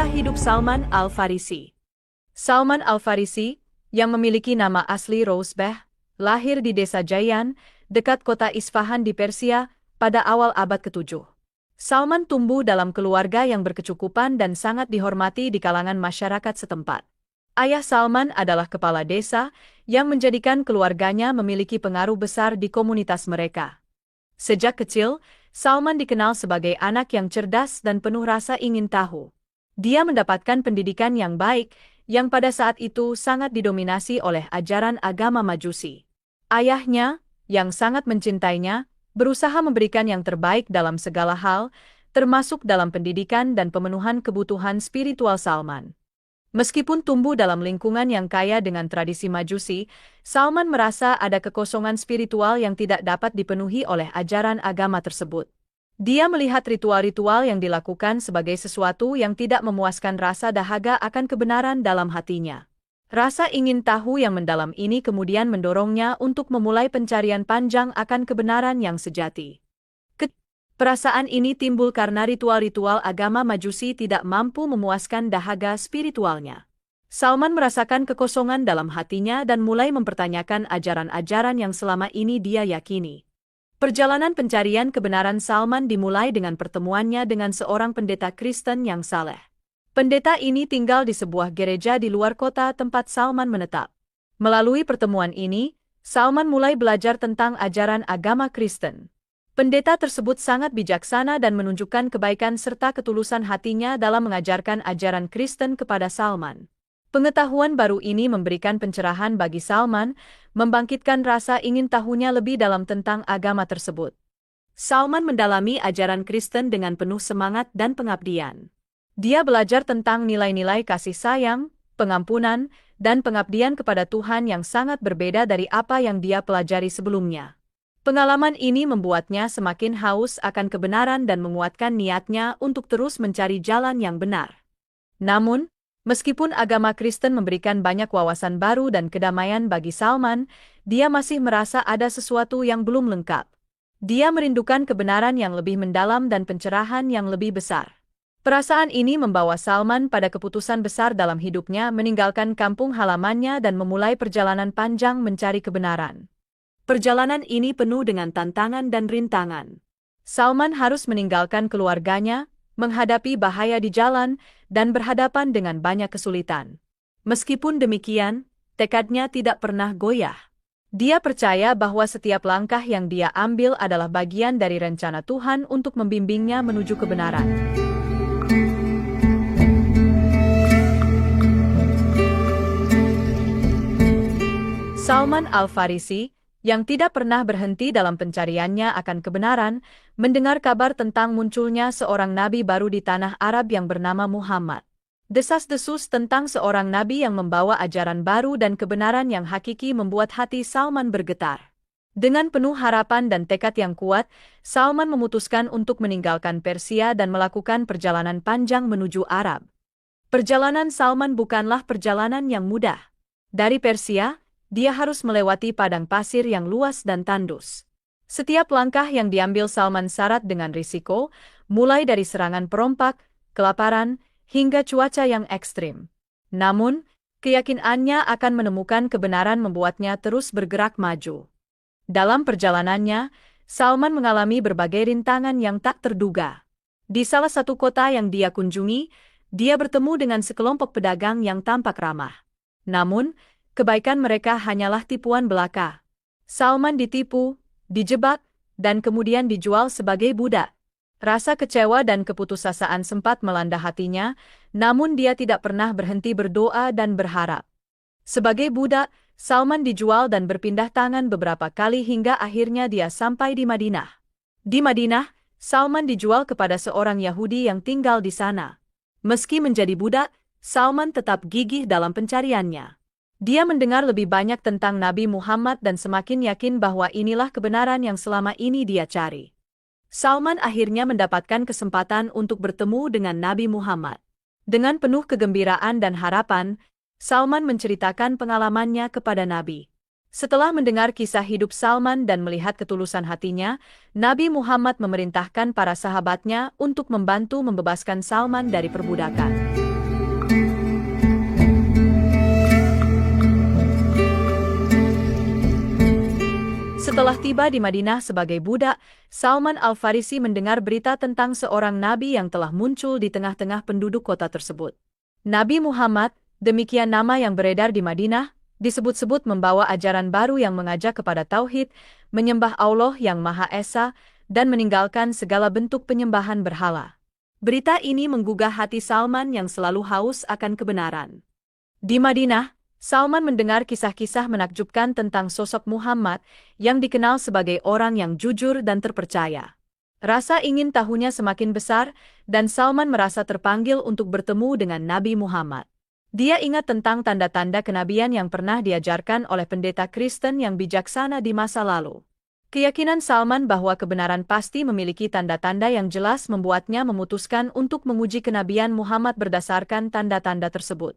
Kisah hidup Salman Al-Farisi. Salman Al-Farisi, yang memiliki nama asli Rosbeh, lahir di desa Jayan, dekat kota Isfahan di Persia, pada awal abad ke-7. Salman tumbuh dalam keluarga yang berkecukupan dan sangat dihormati di kalangan masyarakat setempat. Ayah Salman adalah kepala desa, yang menjadikan keluarganya memiliki pengaruh besar di komunitas mereka. Sejak kecil, Salman dikenal sebagai anak yang cerdas dan penuh rasa ingin tahu. Dia mendapatkan pendidikan yang baik, yang pada saat itu sangat didominasi oleh ajaran agama Majusi. Ayahnya, yang sangat mencintainya, berusaha memberikan yang terbaik dalam segala hal, termasuk dalam pendidikan dan pemenuhan kebutuhan spiritual Salman. Meskipun tumbuh dalam lingkungan yang kaya dengan tradisi Majusi, Salman merasa ada kekosongan spiritual yang tidak dapat dipenuhi oleh ajaran agama tersebut. Dia melihat ritual-ritual yang dilakukan sebagai sesuatu yang tidak memuaskan rasa dahaga akan kebenaran dalam hatinya. Rasa ingin tahu yang mendalam ini kemudian mendorongnya untuk memulai pencarian panjang akan kebenaran yang sejati. Perasaan ini timbul karena ritual-ritual agama Majusi tidak mampu memuaskan dahaga spiritualnya. Salman merasakan kekosongan dalam hatinya dan mulai mempertanyakan ajaran-ajaran yang selama ini dia yakini. Perjalanan pencarian kebenaran Salman dimulai dengan pertemuannya dengan seorang pendeta Kristen yang saleh. Pendeta ini tinggal di sebuah gereja di luar kota tempat Salman menetap. Melalui pertemuan ini, Salman mulai belajar tentang ajaran agama Kristen. Pendeta tersebut sangat bijaksana dan menunjukkan kebaikan serta ketulusan hatinya dalam mengajarkan ajaran Kristen kepada Salman. Pengetahuan baru ini memberikan pencerahan bagi Salman, membangkitkan rasa ingin tahunya lebih dalam tentang agama tersebut. Salman mendalami ajaran Kristen dengan penuh semangat dan pengabdian. Dia belajar tentang nilai-nilai kasih sayang, pengampunan, dan pengabdian kepada Tuhan yang sangat berbeda dari apa yang dia pelajari sebelumnya. Pengalaman ini membuatnya semakin haus akan kebenaran dan menguatkan niatnya untuk terus mencari jalan yang benar. Namun, meskipun agama Kristen memberikan banyak wawasan baru dan kedamaian bagi Salman, dia masih merasa ada sesuatu yang belum lengkap. Dia merindukan kebenaran yang lebih mendalam dan pencerahan yang lebih besar. Perasaan ini membawa Salman pada keputusan besar dalam hidupnya meninggalkan kampung halamannya dan memulai perjalanan panjang mencari kebenaran. Perjalanan ini penuh dengan tantangan dan rintangan. Salman harus meninggalkan keluarganya, menghadapi bahaya di jalan, dan berhadapan dengan banyak kesulitan. Meskipun demikian, tekadnya tidak pernah goyah. Dia percaya bahwa setiap langkah yang dia ambil adalah bagian dari rencana Tuhan untuk membimbingnya menuju kebenaran. Salman Al-Farisi, yang tidak pernah berhenti dalam pencariannya akan kebenaran, mendengar kabar tentang munculnya seorang nabi baru di tanah Arab yang bernama Muhammad. Desas-desus tentang seorang nabi yang membawa ajaran baru dan kebenaran yang hakiki membuat hati Salman bergetar. Dengan penuh harapan dan tekad yang kuat, Salman memutuskan untuk meninggalkan Persia dan melakukan perjalanan panjang menuju Arab. Perjalanan Salman bukanlah perjalanan yang mudah. Dari Persia, dia harus melewati padang pasir yang luas dan tandus. Setiap langkah yang diambil Salman syarat dengan risiko, mulai dari serangan perompak, kelaparan, hingga cuaca yang ekstrim. Namun, keyakinannya akan menemukan kebenaran membuatnya terus bergerak maju. Dalam perjalanannya, Salman mengalami berbagai rintangan yang tak terduga. Di salah satu kota yang dia kunjungi, dia bertemu dengan sekelompok pedagang yang tampak ramah. Namun, kebaikan mereka hanyalah tipuan belaka. Salman ditipu, dijebak, dan kemudian dijual sebagai budak. Rasa kecewa dan keputusasaan sempat melanda hatinya, namun dia tidak pernah berhenti berdoa dan berharap. Sebagai budak, Salman dijual dan berpindah tangan beberapa kali hingga akhirnya dia sampai di Madinah. Di Madinah, Salman dijual kepada seorang Yahudi yang tinggal di sana. Meski menjadi budak, Salman tetap gigih dalam pencariannya. Dia mendengar lebih banyak tentang Nabi Muhammad dan semakin yakin bahwa inilah kebenaran yang selama ini dia cari. Salman akhirnya mendapatkan kesempatan untuk bertemu dengan Nabi Muhammad. Dengan penuh kegembiraan dan harapan, Salman menceritakan pengalamannya kepada Nabi. Setelah mendengar kisah hidup Salman dan melihat ketulusan hatinya, Nabi Muhammad memerintahkan para sahabatnya untuk membantu membebaskan Salman dari perbudakan. Setelah tiba di Madinah sebagai budak, Salman Al-Farisi mendengar berita tentang seorang nabi yang telah muncul di tengah-tengah penduduk kota tersebut. Nabi Muhammad, demikian nama yang beredar di Madinah, disebut-sebut membawa ajaran baru yang mengajak kepada tauhid, menyembah Allah yang Maha Esa, dan meninggalkan segala bentuk penyembahan berhala. Berita ini menggugah hati Salman yang selalu haus akan kebenaran. Di Madinah, Salman mendengar kisah-kisah menakjubkan tentang sosok Muhammad yang dikenal sebagai orang yang jujur dan terpercaya. Rasa ingin tahunya semakin besar, dan Salman merasa terpanggil untuk bertemu dengan Nabi Muhammad. Dia ingat tentang tanda-tanda kenabian yang pernah diajarkan oleh pendeta Kristen yang bijaksana di masa lalu. Keyakinan Salman bahwa kebenaran pasti memiliki tanda-tanda yang jelas membuatnya memutuskan untuk menguji kenabian Muhammad berdasarkan tanda-tanda tersebut.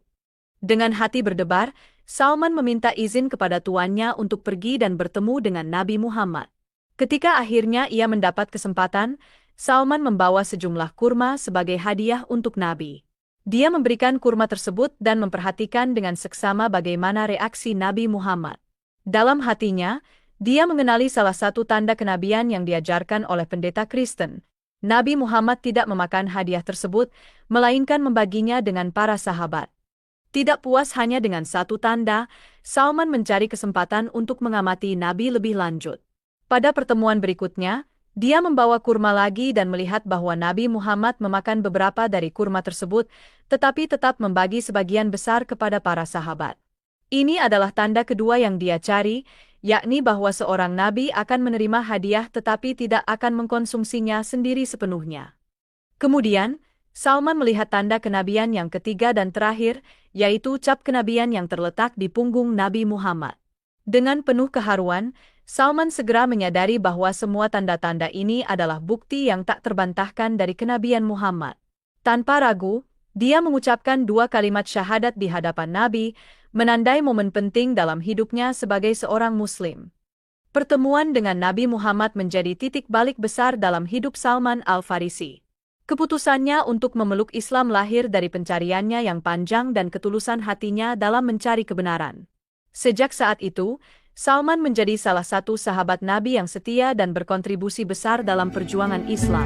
Dengan hati berdebar, Salman meminta izin kepada tuannya untuk pergi dan bertemu dengan Nabi Muhammad. Ketika akhirnya ia mendapat kesempatan, Salman membawa sejumlah kurma sebagai hadiah untuk Nabi. Dia memberikan kurma tersebut dan memperhatikan dengan seksama bagaimana reaksi Nabi Muhammad. Dalam hatinya, dia mengenali salah satu tanda kenabian yang diajarkan oleh pendeta Kristen. Nabi Muhammad tidak memakan hadiah tersebut, melainkan membaginya dengan para sahabat. Tidak puas hanya dengan satu tanda, Salman mencari kesempatan untuk mengamati Nabi lebih lanjut. Pada pertemuan berikutnya, dia membawa kurma lagi dan melihat bahwa Nabi Muhammad memakan beberapa dari kurma tersebut, tetapi tetap membagi sebagian besar kepada para sahabat. Ini adalah tanda kedua yang dia cari, yakni bahwa seorang nabi akan menerima hadiah tetapi tidak akan mengkonsumsinya sendiri sepenuhnya. Kemudian, Salman melihat tanda kenabian yang ketiga dan terakhir, yaitu cap kenabian yang terletak di punggung Nabi Muhammad. Dengan penuh keharuan, Salman segera menyadari bahwa semua tanda-tanda ini adalah bukti yang tak terbantahkan dari kenabian Muhammad. Tanpa ragu, dia mengucapkan 2 kalimat syahadat di hadapan Nabi, menandai momen penting dalam hidupnya sebagai seorang Muslim. Pertemuan dengan Nabi Muhammad menjadi titik balik besar dalam hidup Salman Al-Farisi. Keputusannya untuk memeluk Islam lahir dari pencariannya yang panjang dan ketulusan hatinya dalam mencari kebenaran. Sejak saat itu, Salman menjadi salah satu sahabat Nabi yang setia dan berkontribusi besar dalam perjuangan Islam.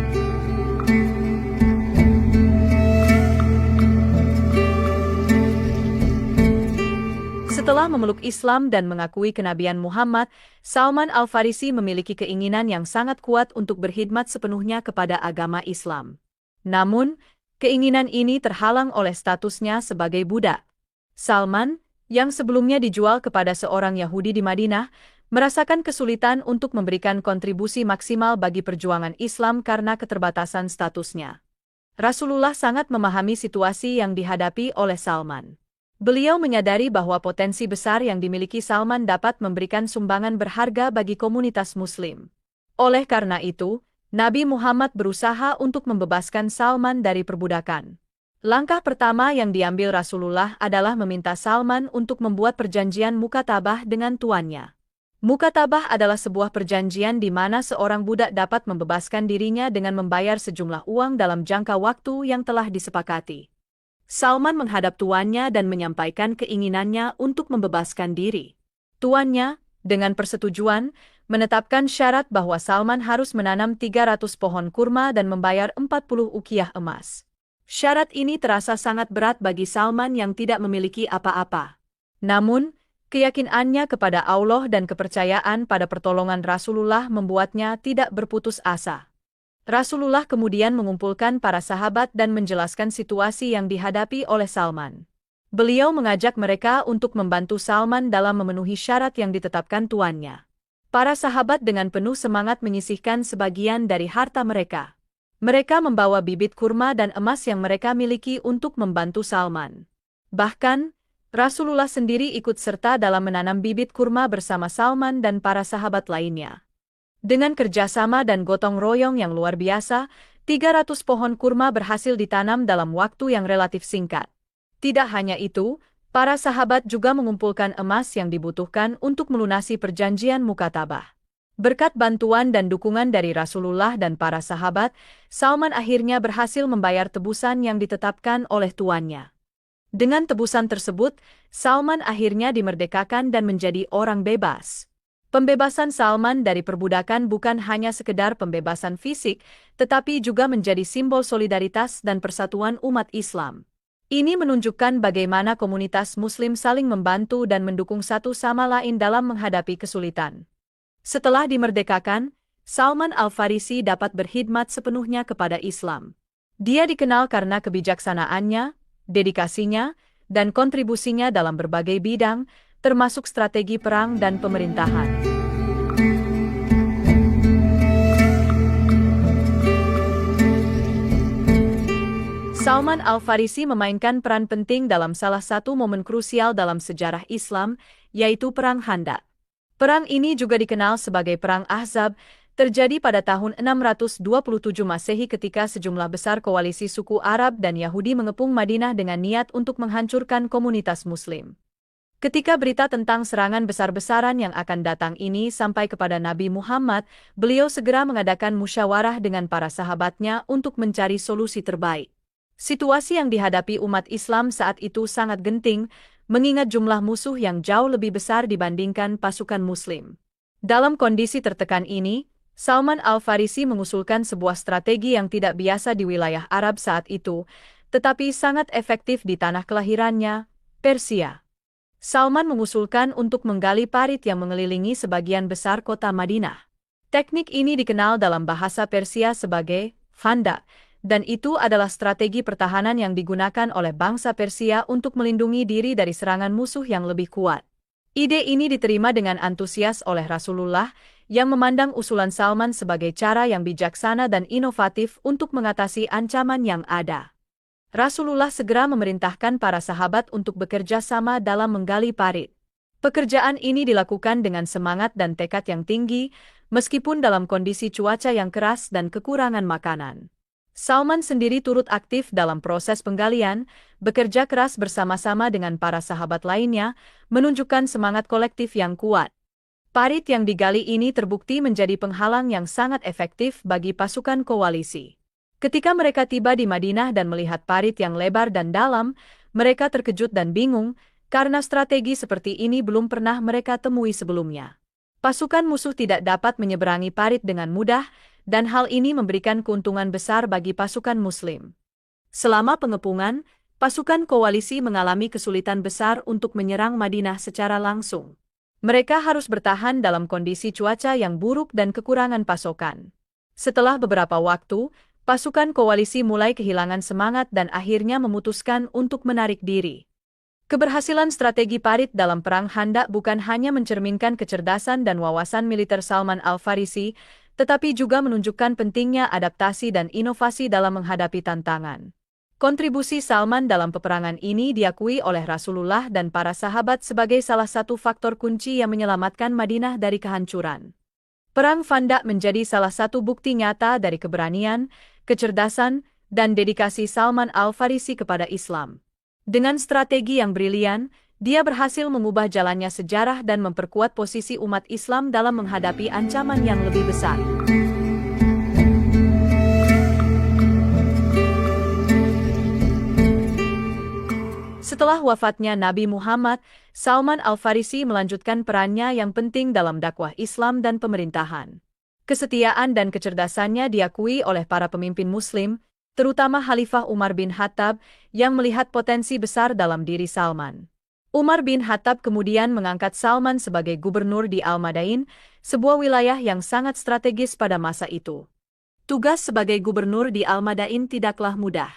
Setelah memeluk Islam dan mengakui kenabian Muhammad, Salman Al-Farisi memiliki keinginan yang sangat kuat untuk berkhidmat sepenuhnya kepada agama Islam. Namun, keinginan ini terhalang oleh statusnya sebagai budak. Salman, yang sebelumnya dijual kepada seorang Yahudi di Madinah, merasakan kesulitan untuk memberikan kontribusi maksimal bagi perjuangan Islam karena keterbatasan statusnya. Rasulullah sangat memahami situasi yang dihadapi oleh Salman. Beliau menyadari bahwa potensi besar yang dimiliki Salman dapat memberikan sumbangan berharga bagi komunitas Muslim. Oleh karena itu, Nabi Muhammad berusaha untuk membebaskan Salman dari perbudakan. Langkah pertama yang diambil Rasulullah adalah meminta Salman untuk membuat perjanjian mukatabah dengan tuannya. Mukatabah adalah sebuah perjanjian di mana seorang budak dapat membebaskan dirinya dengan membayar sejumlah uang dalam jangka waktu yang telah disepakati. Salman menghadap tuannya dan menyampaikan keinginannya untuk membebaskan diri. Tuannya, dengan persetujuan, menetapkan syarat bahwa Salman harus menanam 300 pohon kurma dan membayar 40 ukiah emas. Syarat ini terasa sangat berat bagi Salman yang tidak memiliki apa-apa. Namun, keyakinannya kepada Allah dan kepercayaan pada pertolongan Rasulullah membuatnya tidak berputus asa. Rasulullah kemudian mengumpulkan para sahabat dan menjelaskan situasi yang dihadapi oleh Salman. Beliau mengajak mereka untuk membantu Salman dalam memenuhi syarat yang ditetapkan tuannya. Para sahabat dengan penuh semangat menyisihkan sebagian dari harta mereka. Mereka membawa bibit kurma dan emas yang mereka miliki untuk membantu Salman. Bahkan, Rasulullah sendiri ikut serta dalam menanam bibit kurma bersama Salman dan para sahabat lainnya. Dengan kerjasama dan gotong royong yang luar biasa, 300 pohon kurma berhasil ditanam dalam waktu yang relatif singkat. Tidak hanya itu, para sahabat juga mengumpulkan emas yang dibutuhkan untuk melunasi perjanjian mukatabah. Berkat bantuan dan dukungan dari Rasulullah dan para sahabat, Salman akhirnya berhasil membayar tebusan yang ditetapkan oleh tuannya. Dengan tebusan tersebut, Salman akhirnya dimerdekakan dan menjadi orang bebas. Pembebasan Salman dari perbudakan bukan hanya sekedar pembebasan fisik, tetapi juga menjadi simbol solidaritas dan persatuan umat Islam. Ini menunjukkan bagaimana komunitas Muslim saling membantu dan mendukung satu sama lain dalam menghadapi kesulitan. Setelah dimerdekakan, Salman Al-Farisi dapat berkhidmat sepenuhnya kepada Islam. Dia dikenal karena kebijaksanaannya, dedikasinya, dan kontribusinya dalam berbagai bidang, termasuk strategi perang dan pemerintahan. Salman Al-Farisi memainkan peran penting dalam salah satu momen krusial dalam sejarah Islam, yaitu Perang Khandaq. Perang ini juga dikenal sebagai Perang Ahzab, terjadi pada tahun 627 Masehi ketika sejumlah besar koalisi suku Arab dan Yahudi mengepung Madinah dengan niat untuk menghancurkan komunitas Muslim. Ketika berita tentang serangan besar-besaran yang akan datang ini sampai kepada Nabi Muhammad, beliau segera mengadakan musyawarah dengan para sahabatnya untuk mencari solusi terbaik. Situasi yang dihadapi umat Islam saat itu sangat genting, mengingat jumlah musuh yang jauh lebih besar dibandingkan pasukan Muslim. Dalam kondisi tertekan ini, Salman Al-Farisi mengusulkan sebuah strategi yang tidak biasa di wilayah Arab saat itu, tetapi sangat efektif di tanah kelahirannya, Persia. Salman mengusulkan untuk menggali parit yang mengelilingi sebagian besar kota Madinah. Teknik ini dikenal dalam bahasa Persia sebagai Khandaq, dan itu adalah strategi pertahanan yang digunakan oleh bangsa Persia untuk melindungi diri dari serangan musuh yang lebih kuat. Ide ini diterima dengan antusias oleh Rasulullah, yang memandang usulan Salman sebagai cara yang bijaksana dan inovatif untuk mengatasi ancaman yang ada. Rasulullah segera memerintahkan para sahabat untuk bekerja sama dalam menggali parit. Pekerjaan ini dilakukan dengan semangat dan tekad yang tinggi, meskipun dalam kondisi cuaca yang keras dan kekurangan makanan. Salman sendiri turut aktif dalam proses penggalian, bekerja keras bersama-sama dengan para sahabat lainnya, menunjukkan semangat kolektif yang kuat. Parit yang digali ini terbukti menjadi penghalang yang sangat efektif bagi pasukan koalisi. Ketika mereka tiba di Madinah dan melihat parit yang lebar dan dalam, mereka terkejut dan bingung, karena strategi seperti ini belum pernah mereka temui sebelumnya. Pasukan musuh tidak dapat menyeberangi parit dengan mudah, dan hal ini memberikan keuntungan besar bagi pasukan Muslim. Selama pengepungan, pasukan koalisi mengalami kesulitan besar untuk menyerang Madinah secara langsung. Mereka harus bertahan dalam kondisi cuaca yang buruk dan kekurangan pasokan. Setelah beberapa waktu, pasukan koalisi mulai kehilangan semangat dan akhirnya memutuskan untuk menarik diri. Keberhasilan strategi parit dalam Perang Khandaq bukan hanya mencerminkan kecerdasan dan wawasan militer Salman Al-Farisi, tetapi juga menunjukkan pentingnya adaptasi dan inovasi dalam menghadapi tantangan. Kontribusi Salman dalam peperangan ini diakui oleh Rasulullah dan para sahabat sebagai salah satu faktor kunci yang menyelamatkan Madinah dari kehancuran. Perang Khandaq menjadi salah satu bukti nyata dari keberanian, kecerdasan, dan dedikasi Salman Al-Farisi kepada Islam. Dengan strategi yang brilian, dia berhasil mengubah jalannya sejarah dan memperkuat posisi umat Islam dalam menghadapi ancaman yang lebih besar. Setelah wafatnya Nabi Muhammad, Salman Al-Farisi melanjutkan perannya yang penting dalam dakwah Islam dan pemerintahan. Kesetiaan dan kecerdasannya diakui oleh para pemimpin Muslim, terutama Khalifah Umar bin Khattab, yang melihat potensi besar dalam diri Salman. Umar bin Khattab kemudian mengangkat Salman sebagai gubernur di Al-Madain, sebuah wilayah yang sangat strategis pada masa itu. Tugas sebagai gubernur di Al-Madain tidaklah mudah.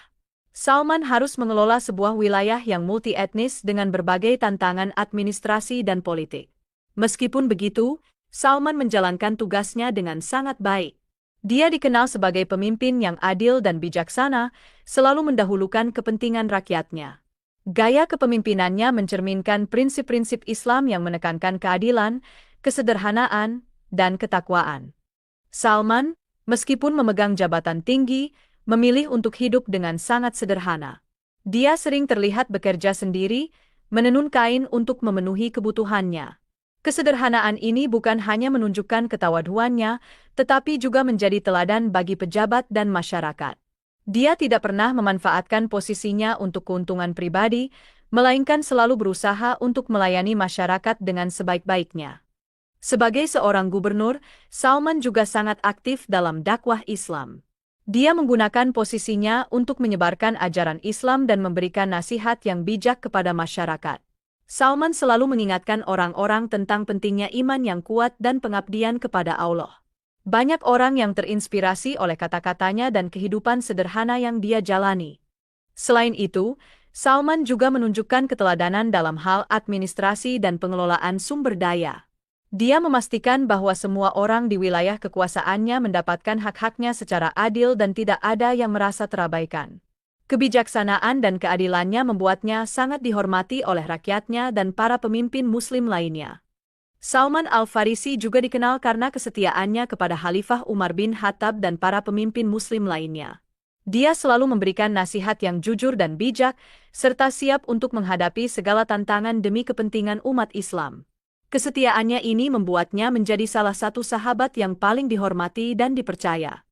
Salman harus mengelola sebuah wilayah yang multi-etnis dengan berbagai tantangan administrasi dan politik. Meskipun begitu, Salman menjalankan tugasnya dengan sangat baik. Dia dikenal sebagai pemimpin yang adil dan bijaksana, selalu mendahulukan kepentingan rakyatnya. Gaya kepemimpinannya mencerminkan prinsip-prinsip Islam yang menekankan keadilan, kesederhanaan, dan ketakwaan. Salman, meskipun memegang jabatan tinggi, memilih untuk hidup dengan sangat sederhana. Dia sering terlihat bekerja sendiri, menenun kain untuk memenuhi kebutuhannya. Kesederhanaan ini bukan hanya menunjukkan ketawaduannya, tetapi juga menjadi teladan bagi pejabat dan masyarakat. Dia tidak pernah memanfaatkan posisinya untuk keuntungan pribadi, melainkan selalu berusaha untuk melayani masyarakat dengan sebaik-baiknya. Sebagai seorang gubernur, Salman juga sangat aktif dalam dakwah Islam. Dia menggunakan posisinya untuk menyebarkan ajaran Islam dan memberikan nasihat yang bijak kepada masyarakat. Salman selalu mengingatkan orang-orang tentang pentingnya iman yang kuat dan pengabdian kepada Allah. Banyak orang yang terinspirasi oleh kata-katanya dan kehidupan sederhana yang dia jalani. Selain itu, Salman juga menunjukkan keteladanan dalam hal administrasi dan pengelolaan sumber daya. Dia memastikan bahwa semua orang di wilayah kekuasaannya mendapatkan hak-haknya secara adil dan tidak ada yang merasa terabaikan. Kebijaksanaan dan keadilannya membuatnya sangat dihormati oleh rakyatnya dan para pemimpin Muslim lainnya. Salman Al-Farisi juga dikenal karena kesetiaannya kepada Khalifah Umar bin Khattab dan para pemimpin Muslim lainnya. Dia selalu memberikan nasihat yang jujur dan bijak, serta siap untuk menghadapi segala tantangan demi kepentingan umat Islam. Kesetiaannya ini membuatnya menjadi salah satu sahabat yang paling dihormati dan dipercaya.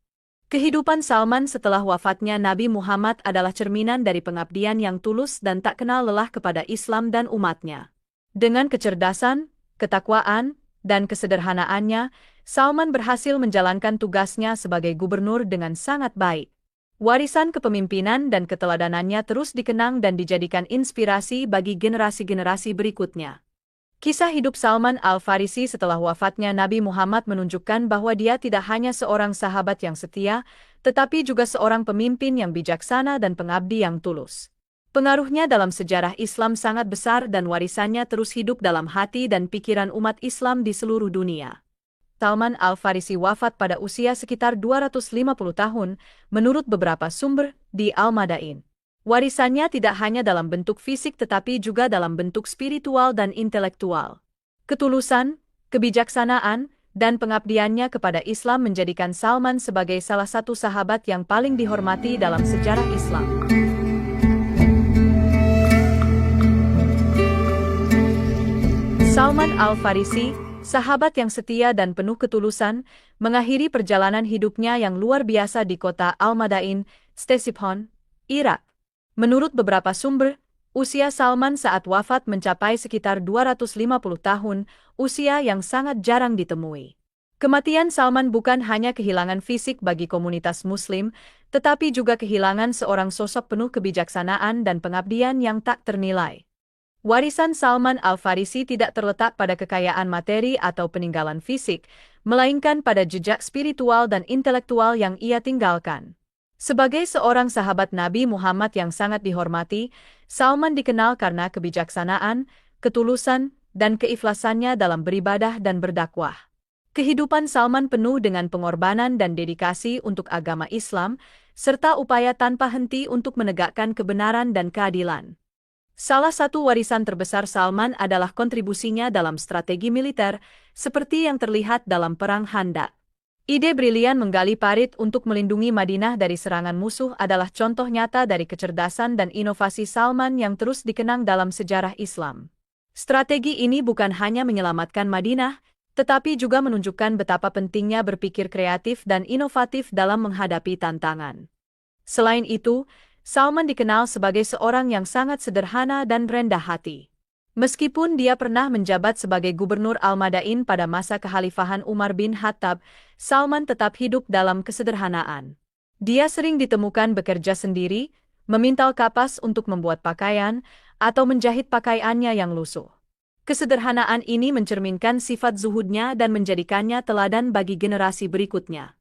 Kehidupan Salman setelah wafatnya Nabi Muhammad adalah cerminan dari pengabdian yang tulus dan tak kenal lelah kepada Islam dan umatnya. Dengan kecerdasan, ketakwaan, dan kesederhanaannya, Salman berhasil menjalankan tugasnya sebagai gubernur dengan sangat baik. Warisan kepemimpinan dan keteladanannya terus dikenang dan dijadikan inspirasi bagi generasi-generasi berikutnya. Kisah hidup Salman Al-Farisi setelah wafatnya Nabi Muhammad menunjukkan bahwa dia tidak hanya seorang sahabat yang setia, tetapi juga seorang pemimpin yang bijaksana dan pengabdi yang tulus. Pengaruhnya dalam sejarah Islam sangat besar dan warisannya terus hidup dalam hati dan pikiran umat Islam di seluruh dunia. Salman Al-Farisi wafat pada usia sekitar 250 tahun, menurut beberapa sumber di Al-Madain. Warisannya tidak hanya dalam bentuk fisik tetapi juga dalam bentuk spiritual dan intelektual. Ketulusan, kebijaksanaan, dan pengabdiannya kepada Islam menjadikan Salman sebagai salah satu sahabat yang paling dihormati dalam sejarah Islam. Salman Al-Farisi, sahabat yang setia dan penuh ketulusan, mengakhiri perjalanan hidupnya yang luar biasa di kota Al-Madain, Ctesiphon, Irak. Menurut beberapa sumber, usia Salman saat wafat mencapai sekitar 250 tahun, usia yang sangat jarang ditemui. Kematian Salman bukan hanya kehilangan fisik bagi komunitas Muslim, tetapi juga kehilangan seorang sosok penuh kebijaksanaan dan pengabdian yang tak ternilai. Warisan Salman Al-Farisi tidak terletak pada kekayaan materi atau peninggalan fisik, melainkan pada jejak spiritual dan intelektual yang ia tinggalkan. Sebagai seorang sahabat Nabi Muhammad yang sangat dihormati, Salman dikenal karena kebijaksanaan, ketulusan, dan keikhlasannya dalam beribadah dan berdakwah. Kehidupan Salman penuh dengan pengorbanan dan dedikasi untuk agama Islam, serta upaya tanpa henti untuk menegakkan kebenaran dan keadilan. Salah satu warisan terbesar Salman adalah kontribusinya dalam strategi militer, seperti yang terlihat dalam Perang Khandaq. Ide brilian menggali parit untuk melindungi Madinah dari serangan musuh adalah contoh nyata dari kecerdasan dan inovasi Salman yang terus dikenang dalam sejarah Islam. Strategi ini bukan hanya menyelamatkan Madinah, tetapi juga menunjukkan betapa pentingnya berpikir kreatif dan inovatif dalam menghadapi tantangan. Selain itu, Salman dikenal sebagai seorang yang sangat sederhana dan rendah hati. Meskipun dia pernah menjabat sebagai gubernur Al-Madain pada masa kekhalifahan Umar bin Khattab, Salman tetap hidup dalam kesederhanaan. Dia sering ditemukan bekerja sendiri, memintal kapas untuk membuat pakaian, atau menjahit pakaiannya yang lusuh. Kesederhanaan ini mencerminkan sifat zuhudnya dan menjadikannya teladan bagi generasi berikutnya.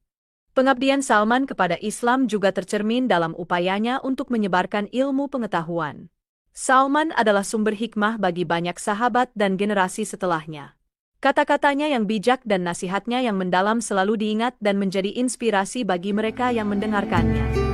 Pengabdian Salman kepada Islam juga tercermin dalam upayanya untuk menyebarkan ilmu pengetahuan. Salman adalah sumber hikmah bagi banyak sahabat dan generasi setelahnya. Kata-katanya yang bijak dan nasihatnya yang mendalam selalu diingat dan menjadi inspirasi bagi mereka yang mendengarkannya.